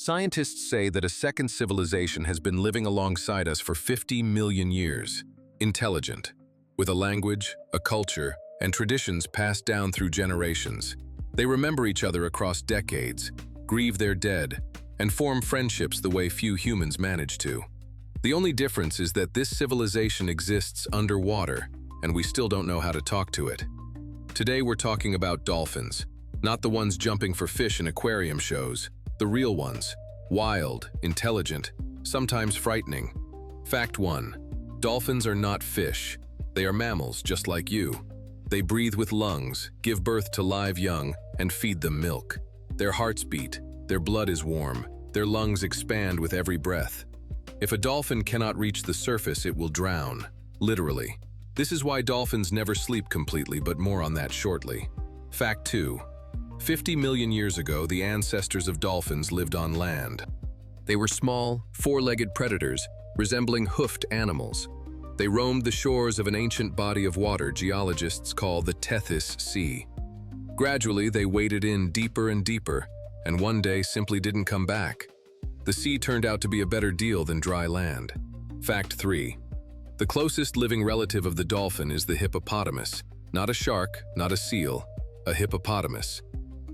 Scientists say that a second civilization has been living alongside us for 50 million years. Intelligent, with a language, a culture, and traditions passed down through generations. They remember each other across decades, grieve their dead, and form friendships the way few humans manage to. The only difference is that this civilization exists underwater, and we still don't know how to talk to it. Today we're talking about dolphins, not the ones jumping for fish in aquarium shows. The real ones, wild, intelligent, sometimes frightening. Fact 1. Dolphins are not fish. They are mammals just like you. They breathe with lungs, give birth to live young, and feed them milk. Their hearts beat, their blood is warm, their lungs expand with every breath. If a dolphin cannot reach the surface, it will drown, literally. This is why dolphins never sleep completely, but more on that shortly. Fact 2. 50 million years ago, the ancestors of dolphins lived on land. They were small, four-legged predators, resembling hoofed animals. They roamed the shores of an ancient body of water geologists call the Tethys Sea. Gradually, they waded in deeper and deeper, and one day simply didn't come back. The sea turned out to be a better deal than dry land. Fact 3. The closest living relative of the dolphin is the hippopotamus. Not a shark, not a seal, a hippopotamus.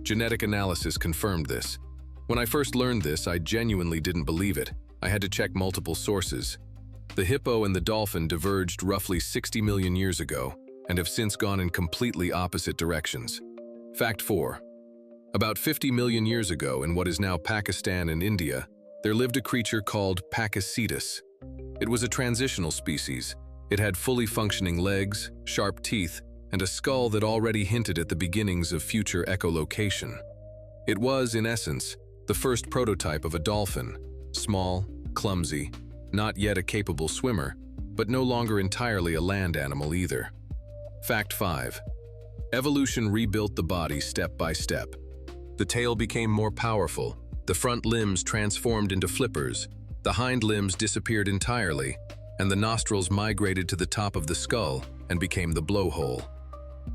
Genetic analysis confirmed this. When I first learned this, I genuinely didn't believe it. I had to check multiple sources. The hippo and the dolphin diverged roughly 60 million years ago and have since gone in completely opposite directions. Fact 4. About 50 million years ago, in what is now Pakistan and India, there lived a creature called Cetus. It was a transitional species. It had fully functioning legs, sharp teeth, and a skull that already hinted at the beginnings of future echolocation. It was, in essence, the first prototype of a dolphin, small, clumsy, not yet a capable swimmer, but no longer entirely a land animal either. Fact 5. Evolution rebuilt the body step by step. The tail became more powerful, the front limbs transformed into flippers, the hind limbs disappeared entirely, and the nostrils migrated to the top of the skull and became the blowhole.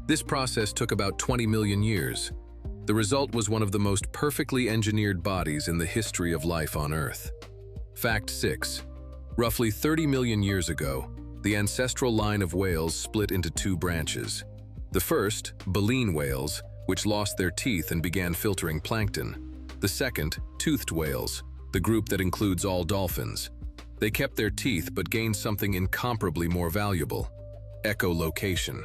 This process took about 20 million years. The result was one of the most perfectly engineered bodies in the history of life on Earth. Fact 6. Roughly 30 million years ago, the ancestral line of whales split into two branches. The first, baleen whales, which lost their teeth and began filtering plankton. The second, toothed whales, the group that includes all dolphins. They kept their teeth but gained something incomparably more valuable: echolocation.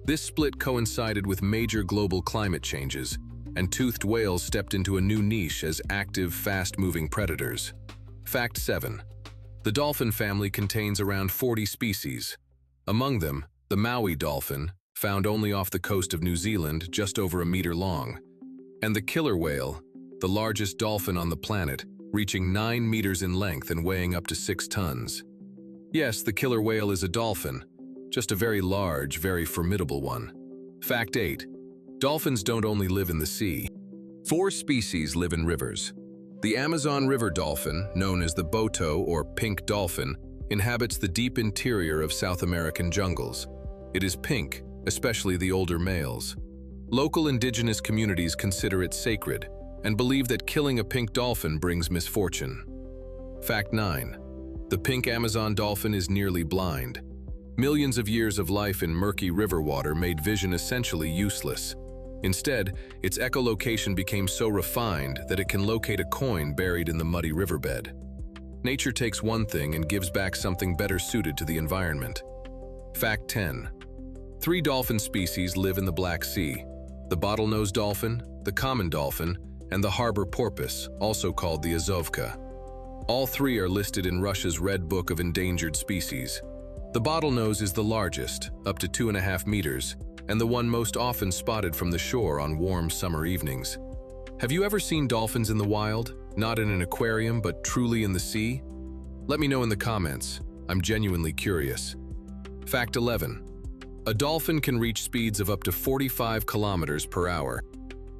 This split coincided with major global climate changes, and toothed whales stepped into a new niche as active, fast-moving predators. Fact 7. The dolphin family contains around 40 species. Among them, the Maui dolphin, found only off the coast of New Zealand, just over a meter long, and the killer whale, the largest dolphin on the planet, reaching 9 meters in length and weighing up to 6 tons. Yes, the killer whale is a dolphin, just a very large, very formidable one. Fact 8. Dolphins don't only live in the sea. 4 species live in rivers. The Amazon River dolphin, known as the boto or pink dolphin, inhabits the deep interior of South American jungles. It is pink, especially the older males. Local indigenous communities consider it sacred and believe that killing a pink dolphin brings misfortune. Fact 9. The pink Amazon dolphin is nearly blind. Millions of years of life in murky river water made vision essentially useless. Instead, its echolocation became so refined that it can locate a coin buried in the muddy riverbed. Nature takes one thing and gives back something better suited to the environment. Fact 10. 3 dolphin species live in the Black Sea: the bottlenose dolphin, the common dolphin, and the harbor porpoise, also called the Azovka. All 3 are listed in Russia's Red Book of Endangered Species. The bottlenose is the largest, up to 2.5 meters, and the one most often spotted from the shore on warm summer evenings. Have you ever seen dolphins in the wild? Not in an aquarium, but truly in the sea? Let me know in the comments. I'm genuinely curious. Fact 11. A dolphin can reach speeds of up to 45 kilometers per hour.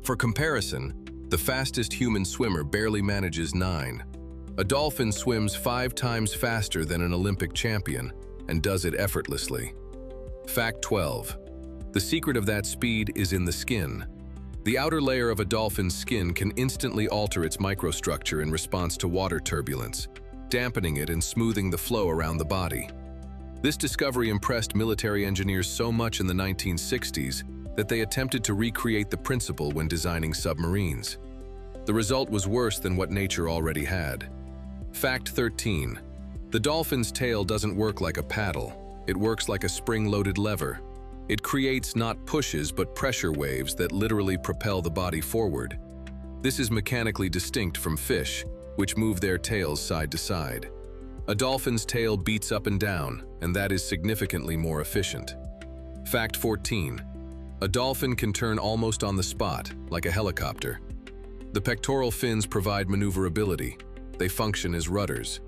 For comparison, the fastest human swimmer barely manages 9. A dolphin swims 5 times faster than an Olympic champion and does it effortlessly. Fact 12. The secret of that speed is in the skin. The outer layer of a dolphin's skin can instantly alter its microstructure in response to water turbulence, dampening it and smoothing the flow around the body. This discovery impressed military engineers so much in the 1960s that they attempted to recreate the principle when designing submarines. The result was worse than what nature already had. Fact 13. The dolphin's tail doesn't work like a paddle. It works like a spring-loaded lever. It creates not pushes but pressure waves that literally propel the body forward. This is mechanically distinct from fish, which move their tails side to side. A dolphin's tail beats up and down, and that is significantly more efficient. Fact 14. A dolphin can turn almost on the spot, like a helicopter. The pectoral fins provide maneuverability. They function as rudders.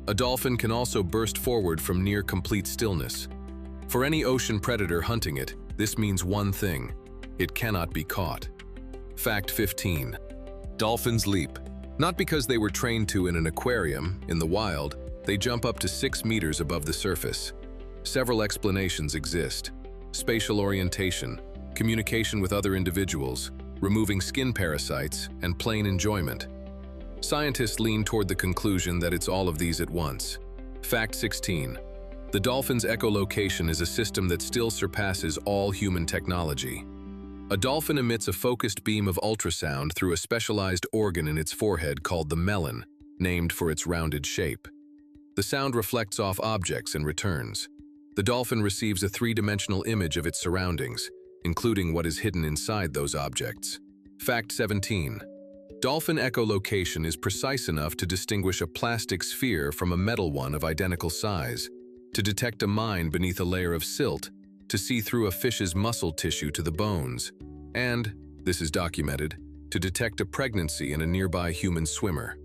A dolphin can also burst forward from near complete stillness. For any ocean predator hunting it, this means one thing: it cannot be caught. Fact 15. Dolphins leap. Not because they were trained to in an aquarium. In the wild, they jump up to 6 meters above the surface. Several explanations exist: spatial orientation, communication with other individuals, removing skin parasites, and plain enjoyment. Scientists lean toward the conclusion that it's all of these at once. Fact 16. The dolphin's echolocation is a system that still surpasses all human technology. A dolphin emits a focused beam of ultrasound through a specialized organ in its forehead called the melon, named for its rounded shape. The sound reflects off objects and returns. The dolphin receives a three-dimensional image of its surroundings, including what is hidden inside those objects. Fact 17. Dolphin echolocation is precise enough to distinguish a plastic sphere from a metal one of identical size, to detect a mine beneath a layer of silt, to see through a fish's muscle tissue to the bones, and, this is documented, to detect a pregnancy in a nearby human swimmer.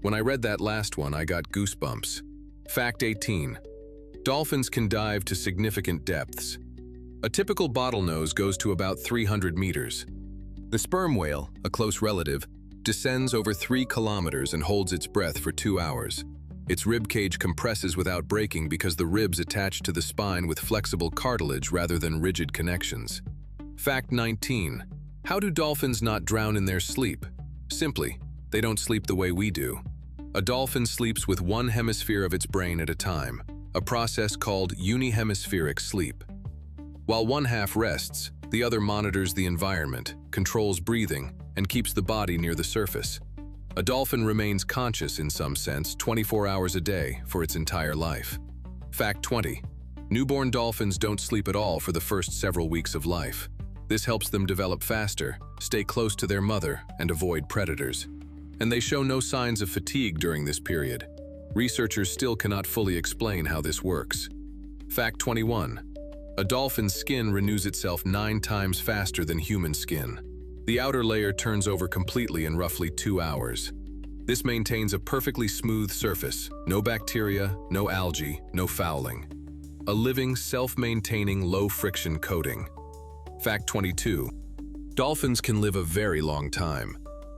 When I read that last one, I got goosebumps. Fact 18. Dolphins can dive to significant depths. A typical bottlenose goes to about 300 meters. The sperm whale, a close relative, descends over 3 kilometers and holds its breath for 2 hours. Its ribcage compresses without breaking because the ribs attach to the spine with flexible cartilage rather than rigid connections. Fact 19. How do dolphins not drown in their sleep? Simply, they don't sleep the way we do. A dolphin sleeps with one hemisphere of its brain at a time, a process called unihemispheric sleep. While one half rests, the other monitors the environment, controls breathing, and keeps the body near the surface. A dolphin remains conscious in some sense 24 hours a day for its entire life. Fact 20. Newborn dolphins don't sleep at all for the first several weeks of life. This helps them develop faster, stay close to their mother, and avoid predators. And they show no signs of fatigue during this period. Researchers still cannot fully explain how this works. Fact 21. A dolphin's skin renews itself 9 times faster than human skin. The outer layer turns over completely in roughly 2 hours. This maintains a perfectly smooth surface, no bacteria, no algae, no fouling. A living, self-maintaining, low-friction coating. Fact 22. Dolphins can live a very long time.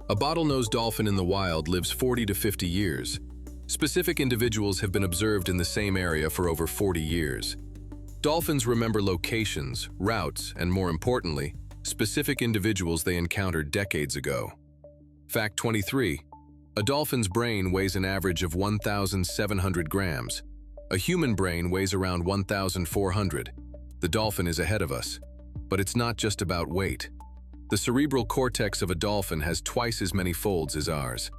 A bottlenose dolphin in the wild lives 40 to 50 years. Specific individuals have been observed in the same area for over 40 years. Dolphins remember locations, routes, and more importantly, specific individuals they encountered decades ago. Fact 23. A dolphin's brain weighs an average of 1,700 grams. A human brain weighs around 1,400. The dolphin is ahead of us. But it's not just about weight. The cerebral cortex of a dolphin has twice as many folds as ours.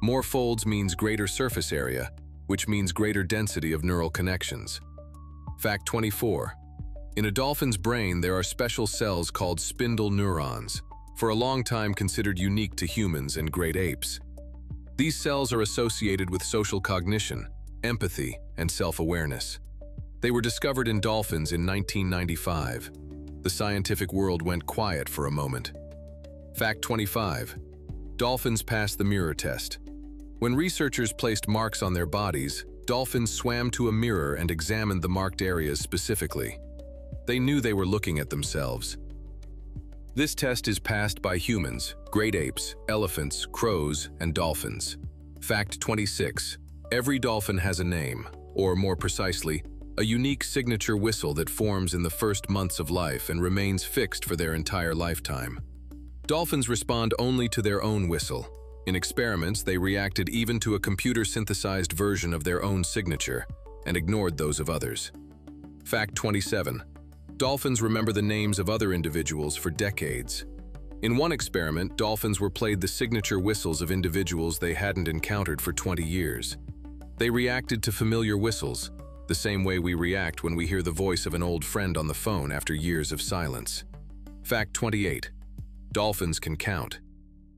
More folds means greater surface area, which means greater density of neural connections. Fact 24. In a dolphin's brain, there are special cells called spindle neurons, for a long time considered unique to humans and great apes. These cells are associated with social cognition, empathy, and self-awareness. They were discovered in dolphins in 1995. The scientific world went quiet for a moment. Fact 25. Dolphins pass the mirror test. When researchers placed marks on their bodies, dolphins swam to a mirror and examined the marked areas specifically. They knew they were looking at themselves. This test is passed by humans, great apes, elephants, crows, and dolphins. Fact 26. Every dolphin has a name, or more precisely, a unique signature whistle that forms in the first months of life and remains fixed for their entire lifetime. Dolphins respond only to their own whistle. In experiments, they reacted even to a computer-synthesized version of their own signature and ignored those of others. Fact 27. Dolphins remember the names of other individuals for decades. In one experiment, dolphins were played the signature whistles of individuals they hadn't encountered for 20 years. They reacted to familiar whistles, the same way we react when we hear the voice of an old friend on the phone after years of silence. Fact 28. Dolphins can count.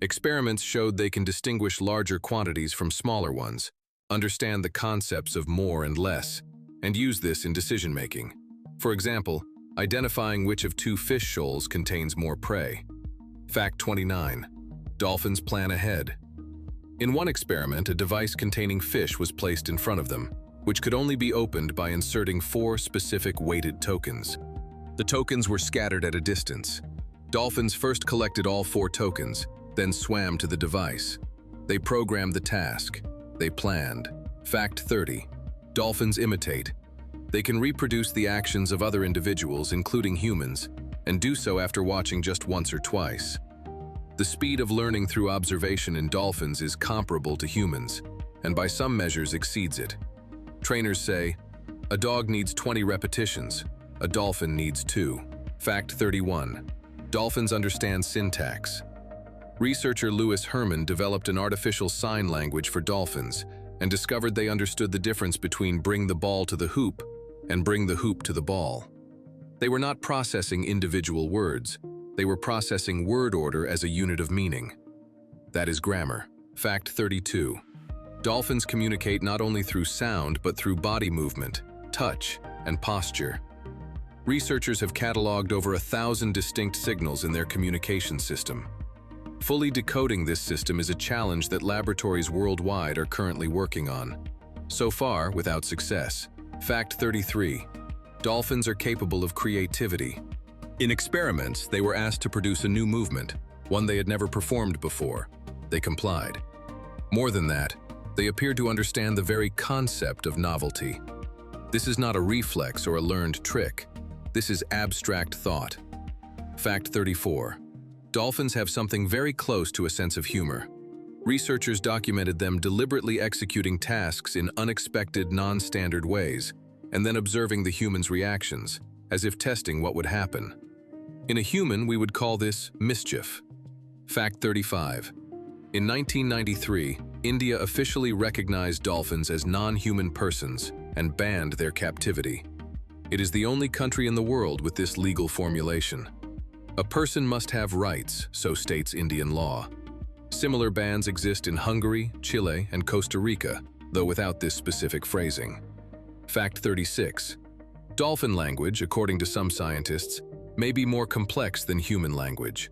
Experiments showed they can distinguish larger quantities from smaller ones, understand the concepts of more and less, and use this in decision-making. For example, identifying which of two fish shoals contains more prey. Fact 29. Dolphins plan ahead. In one experiment, a device containing fish was placed in front of them, which could only be opened by inserting 4 specific weighted tokens. The tokens were scattered at a distance. Dolphins first collected all 4 tokens, then swam to the device. They programmed the task. They planned. Fact 30. Dolphins imitate. They can reproduce the actions of other individuals, including humans, and do so after watching just once or twice. The speed of learning through observation in dolphins is comparable to humans, and by some measures exceeds it. Trainers say, a dog needs 20 repetitions, a dolphin needs 2. Fact 31. Dolphins understand syntax. Researcher Herman developed an artificial sign language for dolphins and discovered they understood the difference between bring the ball to the hoop and bring the hoop to the ball. They were not processing individual words. They were processing word order as a unit of meaning. That is grammar. Fact 32. Dolphins communicate not only through sound but through body movement, touch, and posture. Researchers have cataloged over 1,000 distinct signals in their communication system. Fully decoding this system is a challenge that laboratories worldwide are currently working on. So far, without success. Fact 33. Dolphins are capable of creativity. In experiments, they were asked to produce a new movement, one they had never performed before. They complied. More than that, they appeared to understand the very concept of novelty. This is not a reflex or a learned trick. This is abstract thought. Fact 34. Dolphins have something very close to a sense of humor. Researchers documented them deliberately executing tasks in unexpected, non-standard ways, and then observing the human's reactions, as if testing what would happen. In a human, we would call this mischief. Fact 35. In 1993, India officially recognized dolphins as non-human persons and banned their captivity. It is the only country in the world with this legal formulation. A person must have rights, so states Indian law. Similar bans exist in Hungary, Chile, and Costa Rica, though without this specific phrasing. Fact 36. Dolphin language, according to some scientists, may be more complex than human language.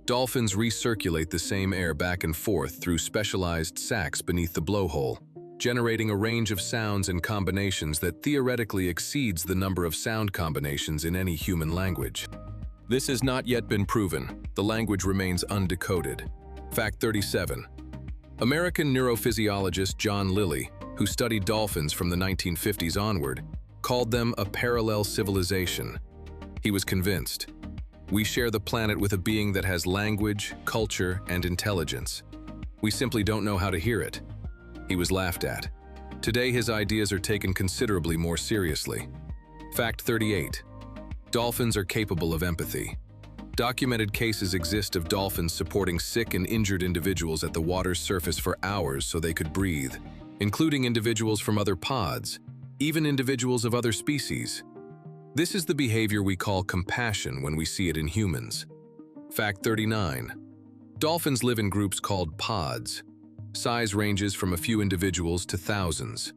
Dolphins recirculate the same air back and forth through specialized sacs beneath the blowhole, generating a range of sounds and combinations that theoretically exceeds the number of sound combinations in any human language. This has not yet been proven. The language remains undecoded. Fact 37. American neurophysiologist John Lilly, who studied dolphins from the 1950s onward, called them a parallel civilization. He was convinced. We share the planet with a being that has language, culture, and intelligence. We simply don't know how to hear it. He was laughed at. Today, his ideas are taken considerably more seriously. Fact 38. Dolphins are capable of empathy. Documented cases exist of dolphins supporting sick and injured individuals at the water's surface for hours so they could breathe, including individuals from other pods, even individuals of other species. This is the behavior we call compassion when we see it in humans. Fact 39. Dolphins live in groups called pods. Size ranges from a few individuals to thousands.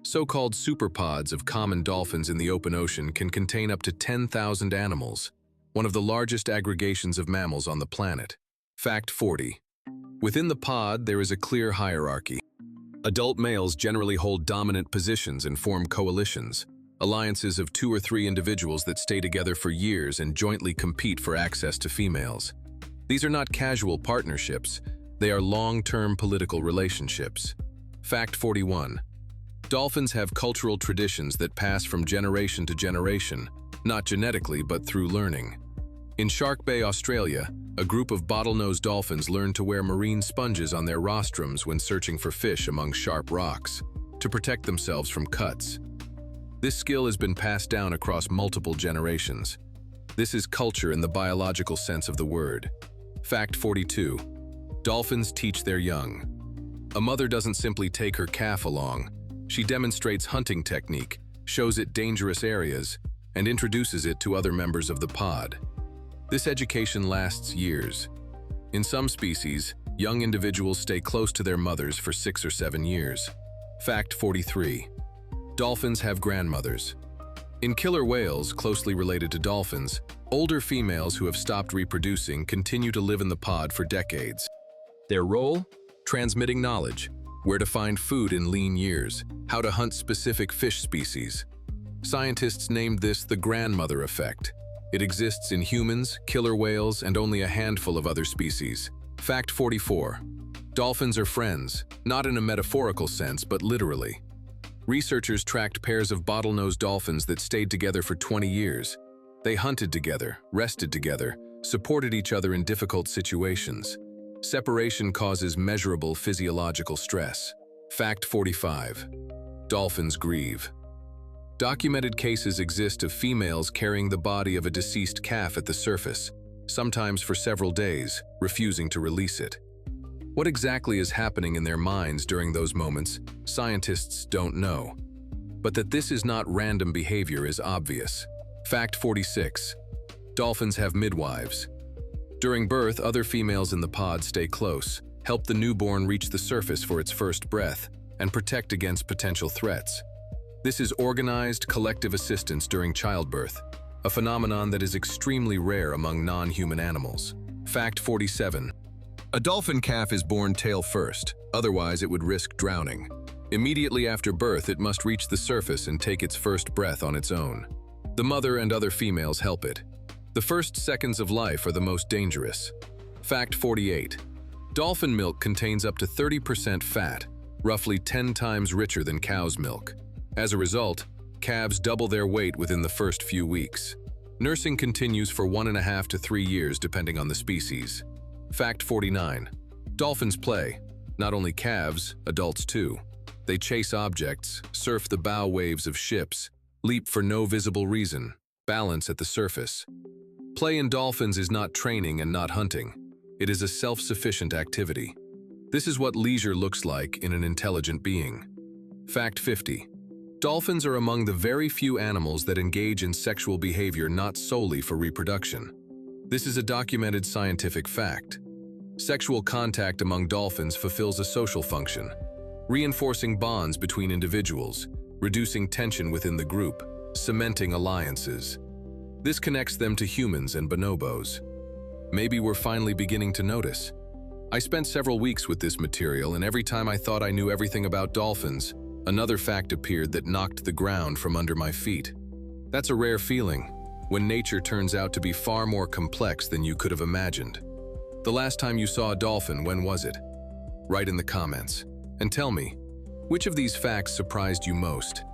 So-called superpods of common dolphins in the open ocean can contain up to 10,000 animals, one of the largest aggregations of mammals on the planet. Fact 40. Within the pod, there is a clear hierarchy. Adult males generally hold dominant positions and form coalitions, alliances of 2 or 3 individuals that stay together for years and jointly compete for access to females. These are not casual partnerships, they are long-term political relationships. Fact 41. Dolphins have cultural traditions that pass from generation to generation, not genetically but through learning. In Shark Bay, Australia, a group of bottlenose dolphins learned to wear marine sponges on their rostrums when searching for fish among sharp rocks, to protect themselves from cuts. This skill has been passed down across multiple generations. This is culture in the biological sense of the word. Fact 42. Dolphins teach their young. A mother doesn't simply take her calf along. She demonstrates hunting technique, shows it dangerous areas, and introduces it to other members of the pod. This education lasts years. In some species, young individuals stay close to their mothers for 6 or 7 years. Fact 43. Dolphins have grandmothers. In killer whales, closely related to dolphins, older females who have stopped reproducing continue to live in the pod for decades. Their role? Transmitting knowledge, where to find food in lean years, how to hunt specific fish species. Scientists named this the grandmother effect. It exists in humans, killer whales, and only a handful of other species. Fact 44. Dolphins are friends, not in a metaphorical sense, but literally. Researchers tracked pairs of bottlenose dolphins that stayed together for 20 years. They hunted together, rested together, supported each other in difficult situations. Separation causes measurable physiological stress. Fact 45. Dolphins grieve. Documented cases exist of females carrying the body of a deceased calf at the surface, sometimes for several days, refusing to release it. What exactly is happening in their minds during those moments, scientists don't know. But that this is not random behavior is obvious. Fact 46. Dolphins have midwives. During birth, other females in the pod stay close, help the newborn reach the surface for its first breath, and protect against potential threats. This is organized, collective assistance during childbirth, a phenomenon that is extremely rare among non-human animals. Fact 47. A dolphin calf is born tail first, otherwise it would risk drowning. Immediately after birth, it must reach the surface and take its first breath on its own. The mother and other females help it. The first seconds of life are the most dangerous. Fact 48. Dolphin milk contains up to 30% fat, roughly 10 times richer than cow's milk. As a result, calves double their weight within the first few weeks. Nursing continues for 1.5 to 3 years depending on the species. Fact 49. Dolphins play. Not only calves, adults too. They chase objects, surf the bow waves of ships, leap for no visible reason, balance at the surface. Play in dolphins is not training and not hunting. It is a self-sufficient activity. This is what leisure looks like in an intelligent being. Fact 50. Dolphins are among the very few animals that engage in sexual behavior not solely for reproduction. This is a documented scientific fact. Sexual contact among dolphins fulfills a social function, reinforcing bonds between individuals, reducing tension within the group, cementing alliances. This connects them to humans and bonobos. Maybe we're finally beginning to notice. I spent several weeks with this material, and every time I thought I knew everything about dolphins, another fact appeared that knocked the ground from under my feet. That's a rare feeling, when nature turns out to be far more complex than you could have imagined. The last time you saw a dolphin, when was it? Write in the comments, and tell me, which of these facts surprised you most?